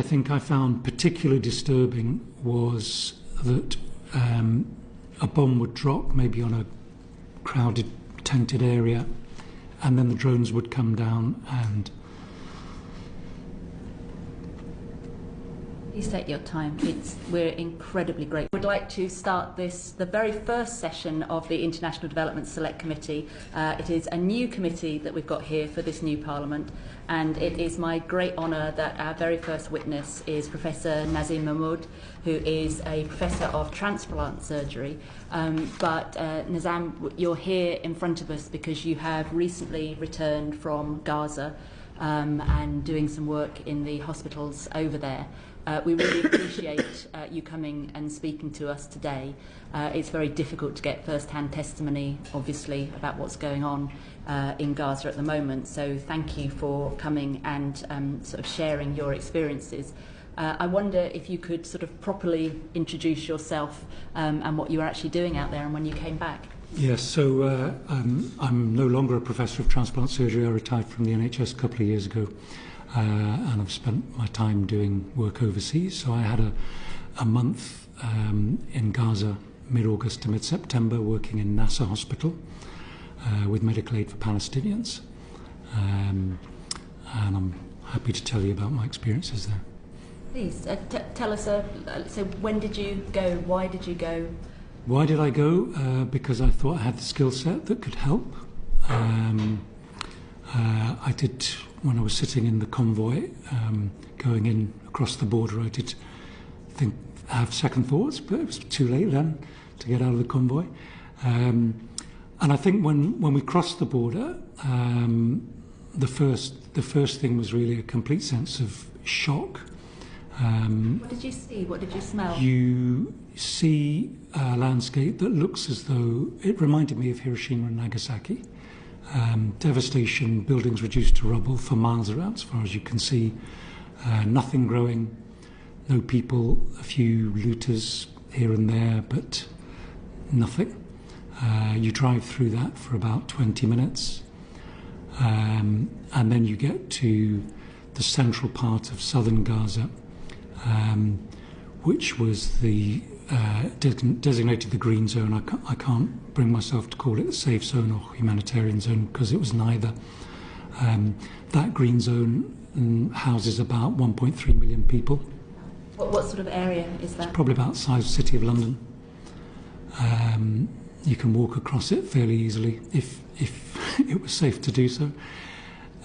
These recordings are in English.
think I found particularly disturbing was that a bomb would drop maybe on a crowded, tented area, and then the drones would come down and... Please take your time. We're incredibly grateful. We'd like to start the very first session of the International Development Select Committee. It is a new committee that we've got here for this new Parliament, and it is my great honour that our very first witness is Professor Nazim Mahmood, who is a Professor of Transplant Surgery. Nazim, you're here in front of us because you have recently returned from Gaza and doing some work in the hospitals over there. We really appreciate you coming and speaking to us today. It's very difficult to get first-hand testimony, obviously, about what's going on in Gaza at the moment. So thank you for coming and sort of sharing your experiences. I wonder if you could sort of properly introduce yourself and what you were actually doing out there and when you came back. Yes, so I'm no longer a Professor of Transplant Surgery. I retired from the NHS a couple of years ago. And I've spent my time doing work overseas. So I had a month in Gaza, mid-August to mid-September, working in Nasser Hospital with medical aid for Palestinians. And I'm happy to tell you about my experiences there. Please, tell us, so when did you go? Why did you go? Why did I go? Because I thought I had the skill set that could help. I did, when I was sitting in the convoy, going in across the border, I did have second thoughts, but it was too late then to get out of the convoy. And I think when we crossed the border, the first thing was really a complete sense of shock. What did you see? What did you smell? You see a landscape that looks as though it reminded me of Hiroshima and Nagasaki. Devastation, buildings reduced to rubble for miles around as far as you can see, nothing growing, no people, a few looters here and there, but nothing. You drive through that for about 20 minutes, and then you get to the central part of southern Gaza, which was the designated the green zone. I can't bring myself to call it the safe zone or humanitarian zone because it was neither. That green zone houses about 1.3 million people. What sort of area is that? It's probably about the size of the City of London. You can walk across it fairly easily if it was safe to do so.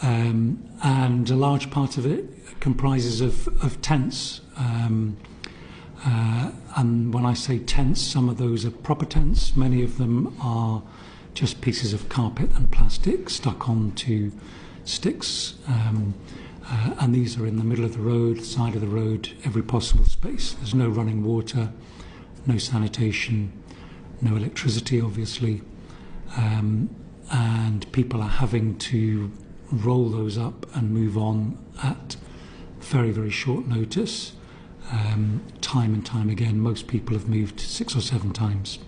And a large part of it comprises of tents. And when I say tents, some of those are proper tents. Many of them are just pieces of carpet and plastic stuck onto sticks. And these are in the middle of the road, side of the road, every possible space. There's no running water, no sanitation, no electricity, obviously. And people are having to roll those up and move on at very, very short notice. Time and time again, most people have moved 6 or 7 times.